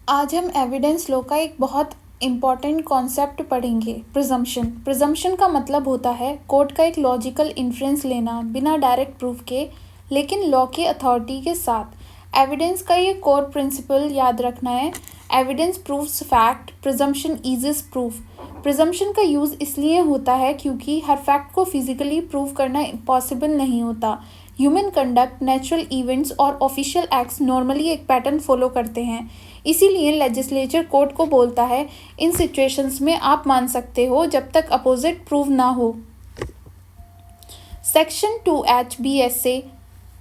आज हम evidence law का एक बहुत इम्पॉर्टेंट कॉन्सेप्ट पढ़ेंगे, प्रिजम्पशन। प्रिजम्पशन का मतलब होता है कोर्ट का एक लॉजिकल इन्फ्रेंस लेना बिना डायरेक्ट प्रूफ के, लेकिन लॉ के अथॉरिटी के साथ। एविडेंस का ये कोर प्रिंसिपल याद रखना है। Evidence proves fact, presumption eases proof. Presumption का यूज़ इसलिए होता है क्योंकि हर फैक्ट को फिजिकली प्रूव करना पॉसिबल नहीं होता। ह्यूमन कंडक्ट, नेचुरल इवेंट्स और ऑफिशियल एक्ट्स नॉर्मली एक पैटर्न फॉलो करते हैं। इसीलिए लेजिस्लेचर कोर्ट को बोलता है इन सिचुएशंस में आप मान सकते हो जब तक अपोजिट प्रूव ना हो। सेक्शन 2H BSA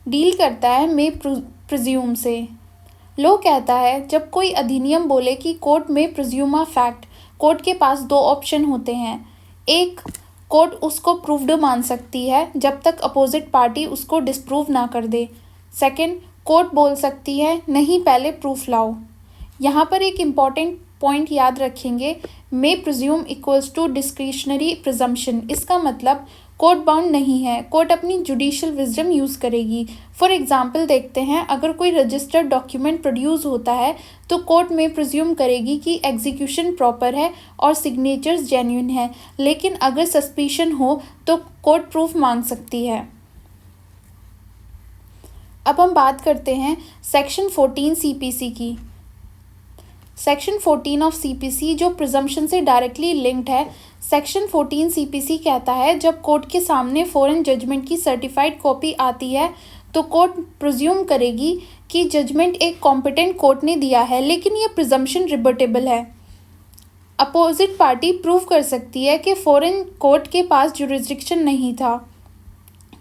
डील करता है मे प्रिज्यूम से। लॉ कहता है जब कोई अधिनियम बोले कि कोर्ट में प्रिज्यूम अ फैक्ट, कोर्ट के पास दो ऑप्शन होते हैं। एक, कोर्ट उसको प्रूव्ड मान सकती है जब तक अपोजिट पार्टी उसको डिसप्रूव ना कर दे। सेकंड, कोर्ट बोल सकती है नहीं, पहले प्रूफ लाओ। यहाँ पर एक इम्पॉर्टेंट पॉइंट याद रखेंगे, may presume equals to discretionary presumption. इसका मतलब कोर्ट बाउंड नहीं है, कोर्ट अपनी जुडिशियल विजडम यूज़ करेगी। फॉर एग्जांपल देखते हैं, अगर कोई रजिस्टर्ड डॉक्यूमेंट प्रोड्यूस होता है तो कोर्ट में प्रिज्यूम करेगी कि एग्जीक्यूशन प्रॉपर है और सिग्नेचर्स जेन्युइन है, लेकिन अगर सस्पिशन हो तो कोर्ट प्रूफ मांग सकती है। अब हम बात करते हैं सेक्शन 14 CPC की। सेक्शन 14 ऑफ CPC जो प्रिजम्पशन से डायरेक्टली लिंक्ड है। सेक्शन 14 CPC कहता है जब कोर्ट के सामने फॉरेन जजमेंट की सर्टिफाइड कॉपी आती है तो कोर्ट प्रिज्यूम करेगी कि जजमेंट एक कॉम्पिटेंट कोर्ट ने दिया है, लेकिन यह प्रिजम्पशन रिबटेबल है। अपोजिट पार्टी प्रूव कर सकती है कि फॉरेन कोर्ट के पास जुरिस्डिक्शन नहीं था।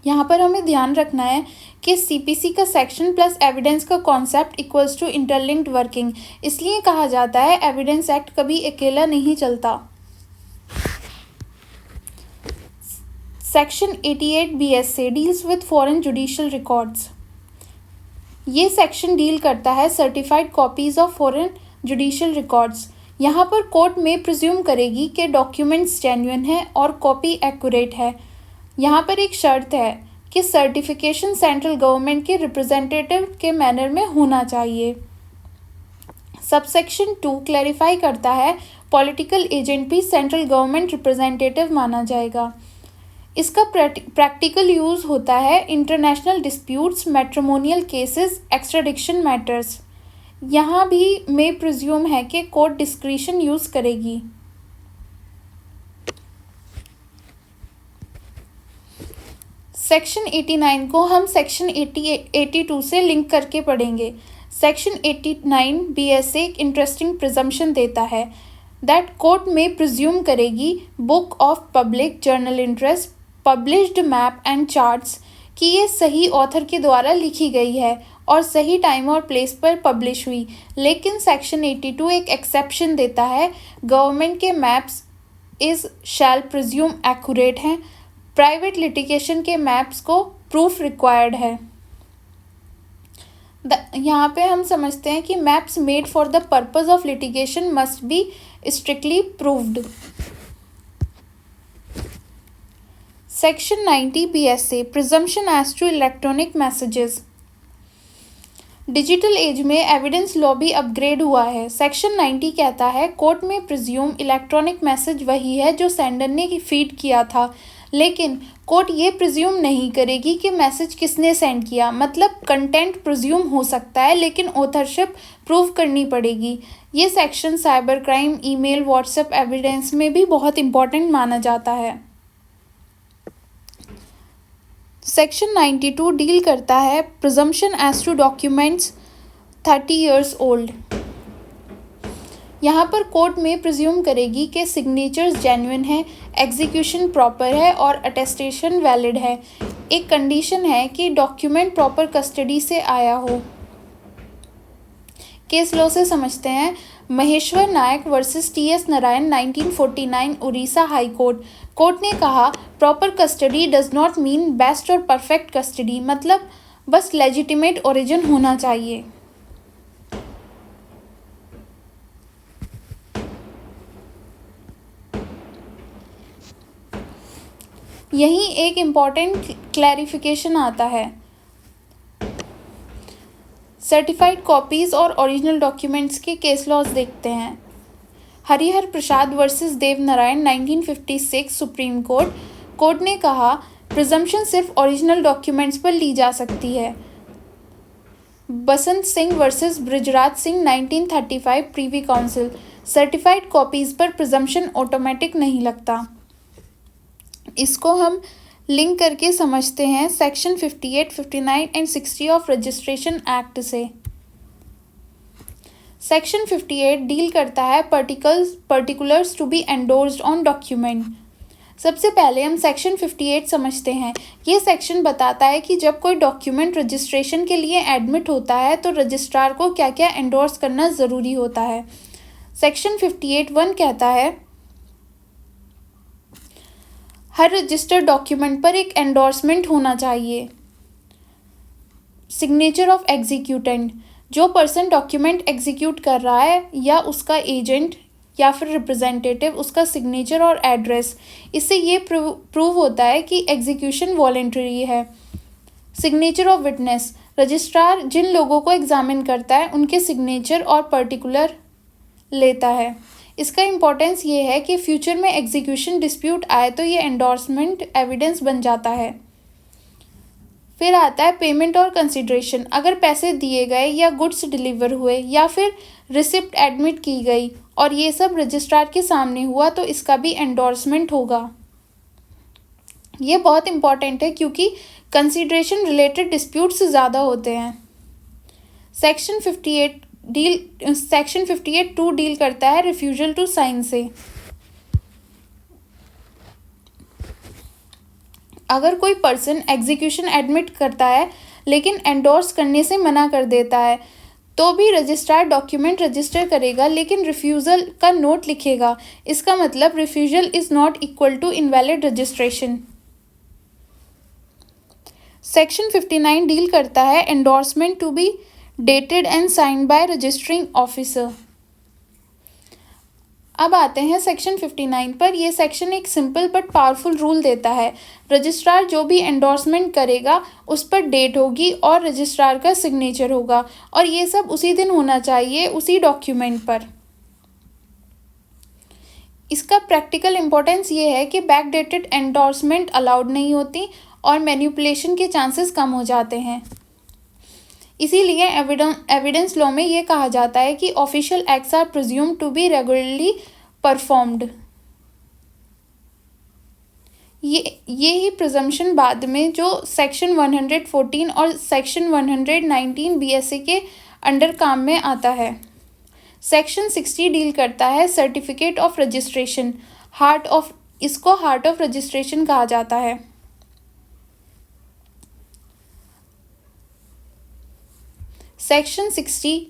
यहाँ पर हमें ध्यान रखना है कि CPC का सेक्शन प्लस एविडेंस का concept equals to interlinked working. इसलिए कहा जाता है एविडेंस एक्ट कभी अकेला नहीं चलता। Section 88 BSA deals with foreign judicial records. ये सेक्शन डील करता है certified copies of foreign judicial records. यहाँ पर कोर्ट में प्रिज्यूम करेगी कि डॉक्यूमेंट्स जेन्युइन है और कॉपी एक्यूरेट है। यहाँ पर एक शर्त है कि सर्टिफिकेशन सेंट्रल गवर्नमेंट के रिप्रेजेंटेटिव के मैनर में होना चाहिए। सबसेक्शन 2 क्लैरिफाई करता है पॉलिटिकल एजेंट भी सेंट्रल गवर्नमेंट रिप्रेजेंटेटिव माना जाएगा। इसका प्रैक्टिकल यूज़ होता है international disputes, matrimonial cases, extradition matters. यहाँ भी मे प्रिज्यूम है कि कोर्ट डिस्क्रिशन यूज़ करेगी। सेक्शन 89 को हम सेक्शन 82 से लिंक करके पढ़ेंगे। सेक्शन 89 BSA एक इंटरेस्टिंग प्रिजम्पशन देता है दैट कोर्ट में प्रिज्यूम करेगी book of public journal interest, published map and charts कि ये सही ऑथर के द्वारा लिखी गई है और सही टाइम और प्लेस पर पब्लिश हुई। लेकिन सेक्शन 82 एक एक्सेप्शन देता है, गवर्नमेंट के maps is shall presume accurate हैं, प्राइवेट लिटिगेशन के मैप्स को प्रूफ रिक्वायर्ड है। यहाँ पे हम समझते हैं कि maps made for the purpose of litigation must be strictly proved. Section 90 BSA presumption as to electronic messages. Digital age में एविडेंस लॉ भी अपग्रेड हुआ है। सेक्शन 90 कहता है कोर्ट में प्रिज्यूम इलेक्ट्रॉनिक मैसेज वही है जो सेंडर ने फीड किया था, लेकिन कोर्ट ये प्रिज्यूम नहीं करेगी कि मैसेज किसने सेंड किया। मतलब कंटेंट प्रिज्यूम हो सकता है लेकिन ऑथरशिप प्रूव करनी पड़ेगी। ये section cyber crime, email, WhatsApp evidence में भी बहुत इंपॉर्टेंट माना जाता है। सेक्शन 92 डील करता है presumption as to documents 30 years old. यहाँ पर कोर्ट में प्रिज्यूम करेगी कि सिग्नेचर्स जेन्युइन है, एग्जीक्यूशन प्रॉपर है और अटेस्टेशन वैलिड है। एक कंडीशन है कि डॉक्यूमेंट प्रॉपर कस्टडी से आया हो। केस लॉ से समझते हैं, Maheshwar Nayak versus TS Narayan 1949 Orissa high court. Court ने कहा proper custody does not mean best और परफेक्ट कस्टडी, मतलब बस लेजिटिमेट ओरिजिन होना चाहिए। यही एक इम्पॉर्टेंट क्लैरिफिकेशन आता है। सर्टिफाइड कॉपीज और ओरिजिनल डॉक्यूमेंट्स के केस लॉज देखते हैं। हरिहर प्रसाद वर्सेस देवनारायण 1956 सुप्रीम कोर्ट ने कहा प्रिजम्पशन सिर्फ ओरिजिनल डॉक्यूमेंट्स पर ली जा सकती है। Basant Singh versus Brijraj Singh 1935 privy council, certified copies पर प्रिजम्पशन ऑटोमेटिक नहीं लगता। इसको हम लिंक करके समझते हैं section 58, 59 and 60 of registration act से। सेक्शन 58 डील करता है particulars to be endorsed on document. सबसे पहले हम सेक्शन 58 समझते हैं। ये सेक्शन बताता है कि जब कोई डॉक्यूमेंट रजिस्ट्रेशन के लिए एडमिट होता है तो रजिस्ट्रार को क्या क्या एंडोर्स करना ज़रूरी होता है। सेक्शन 58(1) कहता है हर रजिस्टर्ड डॉक्यूमेंट पर एक एंडोर्समेंट होना चाहिए। सिग्नेचर ऑफ एग्जीक्यूटेंट, जो पर्सन डॉक्यूमेंट एग्जीक्यूट कर रहा है या उसका एजेंट या फिर रिप्रेजेंटेटिव, उसका सिग्नेचर और एड्रेस, इससे ये प्रूव होता है कि एग्जीक्यूशन वॉलेंटरी है। सिग्नेचर ऑफ विटनेस, रजिस्ट्रार जिन लोगों को एग्जामिन करता है उनके सिग्नेचर और पर्टिकुलर लेता है। इसका इम्पोर्टेंस ये है कि फ्यूचर में एग्जीक्यूशन डिस्प्यूट आए तो ये एंडोर्समेंट एविडेंस बन जाता है। फिर आता है पेमेंट और कंसिडरेशन, अगर पैसे दिए गए या गुड्स डिलीवर हुए या फिर रिसिप्ट एडमिट की गई और ये सब रजिस्ट्रार के सामने हुआ तो इसका भी एंडोर्समेंट होगा। ये बहुत इंपॉर्टेंट है क्योंकि कंसिडरेशन रिलेटेड डिस्प्यूट से ज़्यादा होते हैं। सेक्शन 58(2) डील करता है रिफ्यूजल टू साइन से। अगर कोई पर्सन एग्जीक्यूशन एडमिट करता है लेकिन एंडोर्स करने से मना कर देता है तो भी रजिस्ट्रार डॉक्यूमेंट रजिस्टर करेगा लेकिन रिफ्यूज़ल का नोट लिखेगा। इसका मतलब refusal is not equal to invalid registration. Section 59 deal करता है endorsement to be dated and signed by registering officer. अब आते हैं सेक्शन 59 पर। यह सेक्शन एक सिंपल बट पावरफुल रूल देता है। रजिस्ट्रार जो भी एंडोर्समेंट करेगा उस पर डेट होगी और रजिस्ट्रार का सिग्नेचर होगा और ये सब उसी दिन होना चाहिए उसी डॉक्यूमेंट पर। इसका प्रैक्टिकल इम्पोर्टेंस ये है कि बैक डेटेड एंडोर्समेंट अलाउड नहीं होती और मैनिपुलेशन के चांसेस कम हो जाते हैं। इसीलिए एविडेंस लॉ में ये कहा जाता है कि official acts are presumed to be regularly performed. ये ही प्रिजम्पशन बाद में जो सेक्शन 114 और सेक्शन 119 बीएसए के अंडर काम में आता है। सेक्शन 60 डील करता है सर्टिफिकेट ऑफ रजिस्ट्रेशन, इसको हार्ट ऑफ रजिस्ट्रेशन कहा जाता है। सेक्शन 60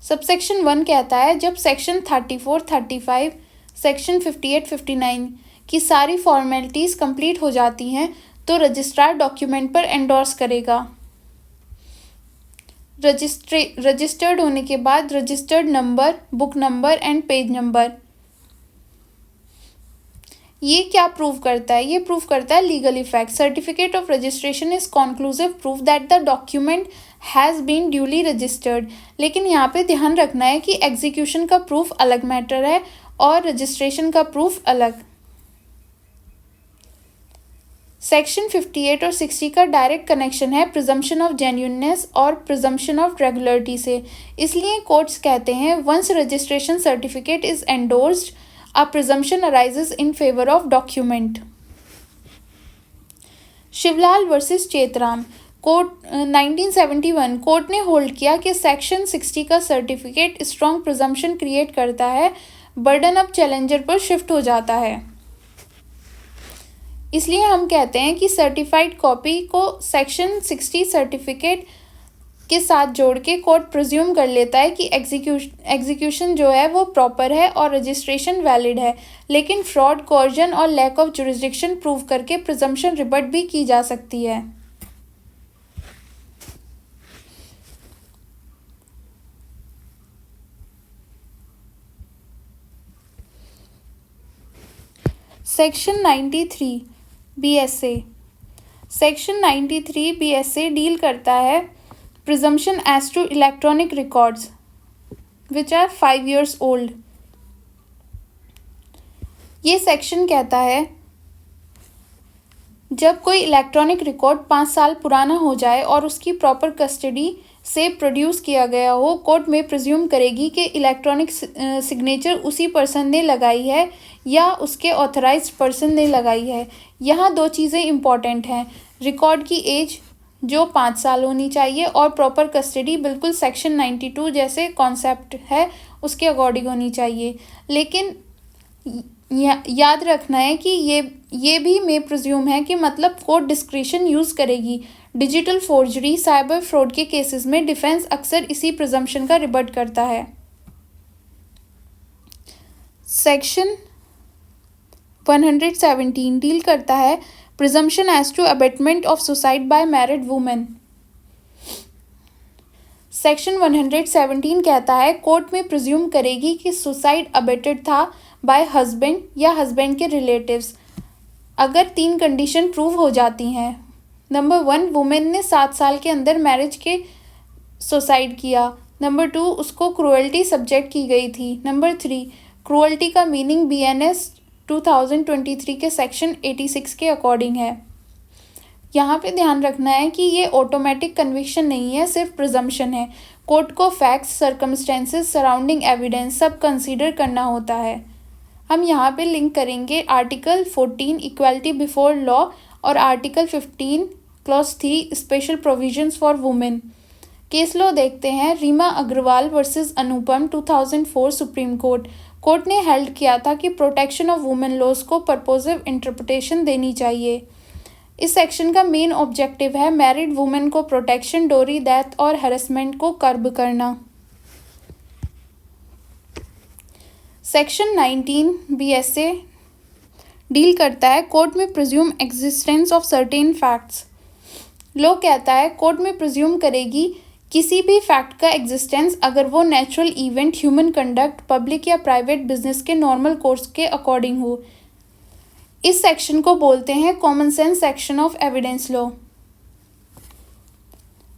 सबसेक्शन 1 कहता है जब सेक्शन 34, 35, सेक्शन 58, 59 की सारी फॉर्मेलिटीज़ कंप्लीट हो जाती हैं तो रजिस्ट्रार डॉक्यूमेंट पर एंडोर्स करेगा। रजिस्टर्ड होने के बाद registered number, book number and page number. ये क्या प्रूव करता है? ये प्रूव करता है legal effect. Certificate of registration is conclusive proof that the document has been duly registered. लेकिन यहाँ पे ध्यान रखना है कि एग्जीक्यूशन का प्रूफ अलग मैटर है और रजिस्ट्रेशन का प्रूफ अलग। सेक्शन 58 और 60 का डायरेक्ट कनेक्शन है प्रिजम्पशन ऑफ जेन्युइननेस और प्रिजम्पशन ऑफ रेगुलरिटी से। इसलिए कोर्ट्स कहते हैं once registration certificate is endorsed a presumption arises in favor of document। Shivlal versus Chetram court 1971 court ने होल्ड किया कि सेक्शन 60 का सर्टिफिकेट स्ट्रॉन्ग प्रिजम्पशन क्रिएट करता है, बर्डन अब चैलेंजर पर शिफ्ट हो जाता है। इसलिए हम कहते हैं कि सर्टिफाइड कॉपी को सेक्शन 60 सर्टिफिकेट के साथ जोड़ के कोर्ट प्रिज्यूम कर लेता है कि एग्जीक्यूशन जो है वो प्रॉपर है और रजिस्ट्रेशन वैलिड है, लेकिन फ्रॉड, कोर्जन और लैक ऑफ जुरिस्डिक्शन प्रूव करके प्रिजम्पशन रिबट भी की जा सकती है। Section 93 BSA. Section 93 BSA deal करता है presumption as to electronic records which are 5 years old. ये सेक्शन कहता है जब कोई इलेक्ट्रॉनिक रिकॉर्ड 5 साल पुराना हो जाए और उसकी प्रॉपर कस्टडी से प्रोड्यूस किया गया हो, कोर्ट में प्रिज्यूम करेगी कि इलेक्ट्रॉनिक सिग्नेचर उसी पर्सन ने लगाई है या उसके ऑथराइज्ड पर्सन ने लगाई है। यहाँ 2 चीज़ें इम्पॉर्टेंट हैं, रिकॉर्ड की एज जो 5 साल होनी चाहिए और प्रॉपर कस्टडी बिल्कुल सेक्शन 92 जैसे कॉन्सेप्ट है उसके अकॉर्डिंग होनी चाहिए। लेकिन याद रखना है कि ये भी मे प्रिज्यूम है कि मतलब कोर्ट डिस्क्रिशन यूज़ करेगी। डिजिटल फोर्जरी, साइबर फ्रॉड के केसेस में डिफेंस अक्सर इसी प्रिजम्पशन का रिबट करता है। सेक्शन 117 डील करता है presumption as to abetment of suicide by married women. Section 117 कहता है कोर्ट में प्रिज्यूम करेगी कि सुसाइड अबेटेड था बाय हस्बैंड या हस्बैंड के रिलेटिव्स अगर 3 कंडीशन प्रूव हो जाती हैं। नंबर 1, वुमेन ने 7 साल के अंदर मैरिज के सुसाइड किया। नंबर 2, उसको क्रूअल्टी सब्जेक्ट की गई थी। नंबर 3, क्रूअल्टी का मीनिंग BNS 2023 के सेक्शन 86 के अकॉर्डिंग है। यहाँ पे ध्यान रखना है कि ये ऑटोमेटिक कन्विक्शन नहीं है, सिर्फ प्रिजम्पशन है। कोर्ट को फैक्ट्स, सर्कमस्टेंसेस, सराउंडिंग एविडेंस सब कंसीडर करना होता है। हम यहाँ पे लिंक करेंगे आर्टिकल 14 इक्वालिटी बिफोर लॉ और article 15 clause 3 special provisions for women. Case law देखते हैं, रीमा अग्रवाल वर्सेस अनुपम 2004 सुप्रीम कोर्ट ने हेल्ड किया था कि प्रोटेक्शन ऑफ वुमेन लॉज को पर्पोजिव इंटरप्रिटेशन देनी चाहिए। इस सेक्शन का मेन ऑब्जेक्टिव है मैरिड वुमेन को प्रोटेक्शन, डोरी, डेथ और हैरेसमेंट को कर्ब करना। सेक्शन 19 BSA डील करता है कोर्ट में presume existence of certain facts. Law कहता है कोर्ट में प्रिज्यूम करेगी किसी भी फैक्ट का एग्जिस्टेंस अगर वो natural event, human conduct, public या प्राइवेट बिजनेस के नॉर्मल कोर्स के अकॉर्डिंग हो। इस सेक्शन को बोलते हैं common sense section of evidence law.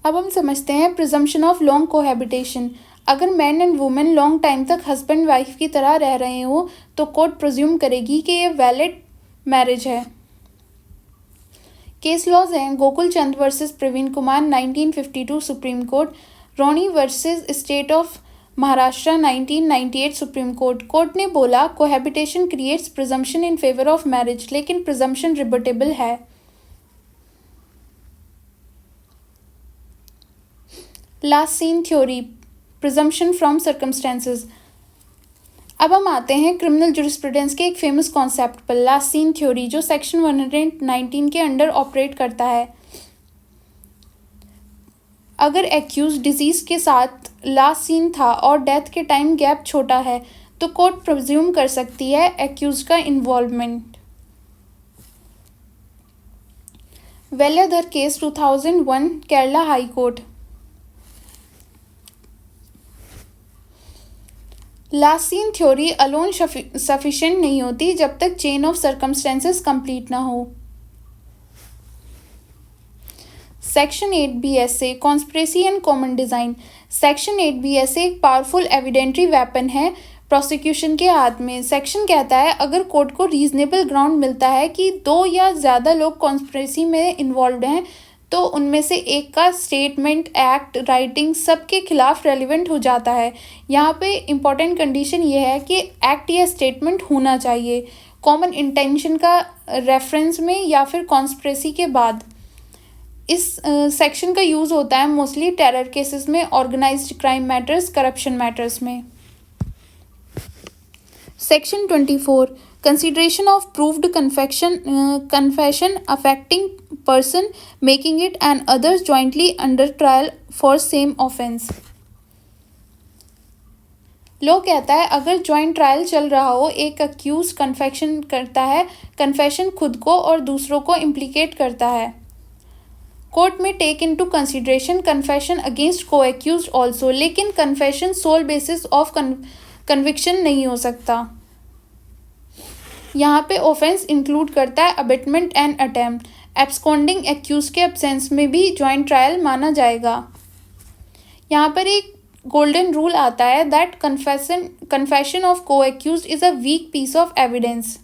अब हम समझते हैं प्रिजम्पशन ऑफ लॉन्ग कोहैबिटेशन। अगर man and women long time तक हस्बैंड वाइफ की तरह रह रहे हो तो कोर्ट प्रिज्यूम करेगी कि ये वैलिड मैरिज है। केस लॉज हैं Gokul Chand versus Praveen Kumar 1952 supreme court, Ronny versus state of Maharashtra 1998 supreme court ने बोला cohabitation creates presumption in favour of marriage, लेकिन प्रिजम्पशन रिबटेबल है। Last seen theory, presumption from circumstances. अब हम आते हैं क्रिमिनल जुरिस्प्रूडेंस के एक फेमस कॉन्सेप्ट पर, लास्ट सीन थ्योरी, जो सेक्शन 119 के अंडर ऑपरेट करता है। अगर एक्यूज डिजीज के साथ लास्ट सीन था और डेथ के टाइम गैप छोटा है तो कोर्ट प्रिज्यूम कर सकती है एक्यूज का involvement. Veladhar case 2001 Kerala high court. Last seen theory alone sufficient नहीं होती जब तक चेन ऑफ सर्कमस्टेंसेस कंप्लीट ना हो। Section 8 BSA conspiracy and common design. Section 8 BSA एक पावरफुल एविडेंटरी वेपन है प्रोसिक्यूशन के हाथ में। सेक्शन कहता है अगर कोर्ट को रीजनेबल ग्राउंड मिलता है कि 2 या ज़्यादा लोग कॉन्स्पिरेसी में इन्वॉल्व हैं तो उनमें से एक का स्टेटमेंट, एक्ट, राइटिंग सबके खिलाफ रेलिवेंट हो जाता है। यहाँ पे इम्पॉर्टेंट कंडीशन ये है कि एक्ट या स्टेटमेंट होना चाहिए कॉमन इंटेंशन का रेफरेंस में या फिर कॉन्स्पिरेसी के बाद। इस सेक्शन का यूज़ होता है मोस्टली टेरर केसेस में, organised crime matters, corruption matters में। Section 24 consideration of proved confession affecting person making it and others jointly under trial for same offense। Law कहता है अगर जॉइंट ट्रायल चल रहा हो, एक अक्यूज कन्फेशन करता है, कन्फेशन खुद को और दूसरों को इम्प्लीकेट करता है, कोर्ट में take into consideration confession against co-accused also, लेकिन confession sole basis of conviction नहीं हो सकता। यहाँ पे ऑफेंस इंक्लूड करता है abetment and attempt. Absconding accuse के एब्सेंस में भी जॉइंट ट्रायल माना जाएगा। यहाँ पर एक गोल्डन रूल आता है that confession of co-accused is a weak piece of evidence.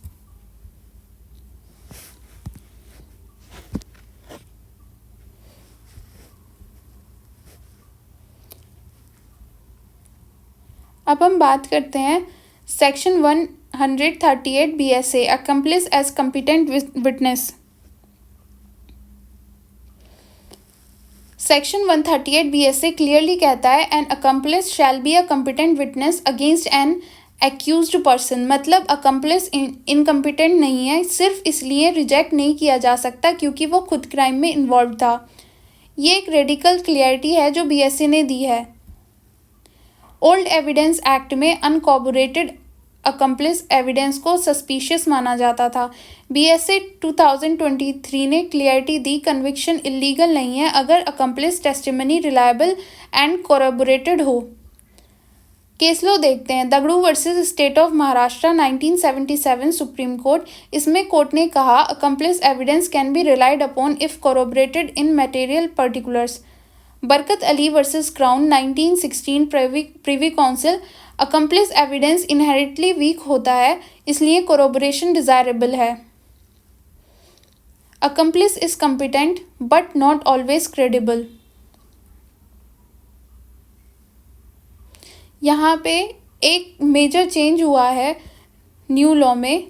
अब हम बात करते हैं section 138 BSA accomplice as competent witness. Section 138 BSA clearly कहता है an accomplice shall be a competent witness against an accused person. मतलब accomplice incompetent नहीं है, सिर्फ इसलिए रिजेक्ट नहीं किया जा सकता क्योंकि वो खुद क्राइम में इन्वॉल्व था। ये एक रेडिकल क्लियरिटी है जो BSA ने दी है। ओल्ड एविडेंस एक्ट में अनकॉर्पोरेटेड अकम्प्लिस एविडेंस को सस्पिशियस माना जाता था। BSA 2023 ने क्लियरिटी दी कन्विक्शन इलीगल नहीं है अगर accomplice testimony reliable and corroborated हो। केस लो देखते हैं। Dagdu versus state of Maharashtra 1977 supreme court. इसमें कोर्ट ने कहा accomplice evidence can be relied upon if corroborated in material particulars. Barkat Ali versus crown 1916 privy council. Accomplice evidence inherently weak होता है इसलिए corroboration desirable है। Accomplice is competent but not always credible. यहाँ पे एक मेजर चेंज हुआ है न्यू लॉ में।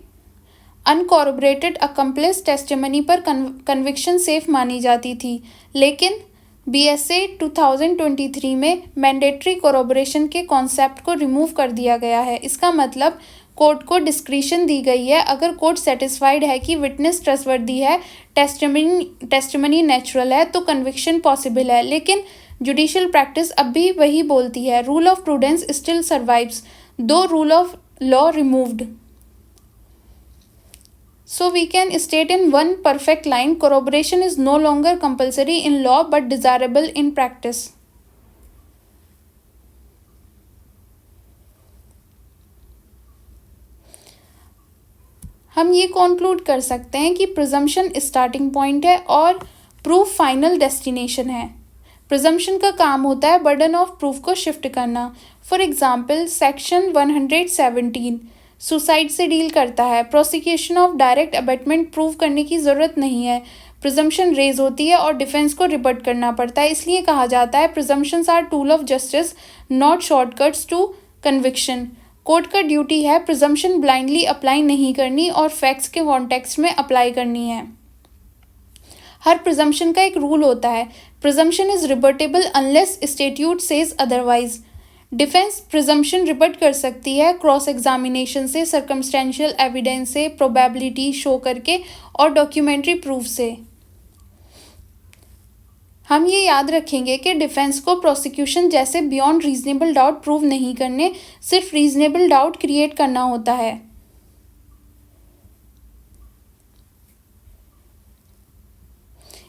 अनकॉर्पोरेटेड अकम्प्लिस टेस्टिमनी पर कन्विक्शन सेफ मानी जाती थी, लेकिन BSA 2023 में मैंडेटरी कोरबोरेशन के कॉन्सेप्ट को रिमूव कर दिया गया है। इसका मतलब कोर्ट को डिस्क्रिशन दी गई है। अगर कोर्ट सेटिस्फाइड है कि विटनेस ट्रस्टवर्दी है, टेस्टिमनी नेचुरल है, तो कन्विक्शन पॉसिबल है। लेकिन जुडिशियल प्रैक्टिस अब भी वही बोलती है, rule of prudence still survives though rule of law removed. So we can state in one perfect line, corroboration is no longer compulsory in law but desirable in practice. हम ये conclude कर सकते हैं कि presumption starting point है और proof final destination है। presumption का काम होता है burden of proof को shift करना। For example, section 117 सुसाइड से डील करता है। Prosecution of direct abetment prove करने की ज़रूरत नहीं है, प्रिजम्पशन रेज होती है और डिफेंस को रिबट करना पड़ता है। इसलिए कहा जाता है presumptions are tool of justice not shortcuts to conviction. Court का ड्यूटी है प्रिजम्पशन ब्लाइंडली अप्लाई नहीं करनी और फैक्ट्स के कॉन्टेक्स्ट में अप्लाई करनी है। हर प्रिजम्पशन का एक रूल होता है, presumption is rebuttable unless statute says otherwise. Defence presumption rebut कर सकती है क्रॉस एग्जामिनेशन से, सर्कमस्टेंशियल एविडेंस से, प्रोबेबिलिटी शो करके और डॉक्यूमेंट्री प्रूफ से। हम ये याद रखेंगे कि डिफेंस को प्रोसिक्यूशन जैसे बियॉन्ड रीजनेबल डाउट प्रूव नहीं करने, सिर्फ रीजनेबल डाउट क्रिएट करना होता है।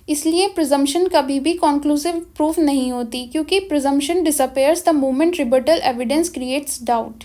इसलिए प्रिजम्पशन कभी भी कॉन्क्लूसिव प्रूफ नहीं होती, क्योंकि presumption disappears the moment rebuttal evidence creates doubt.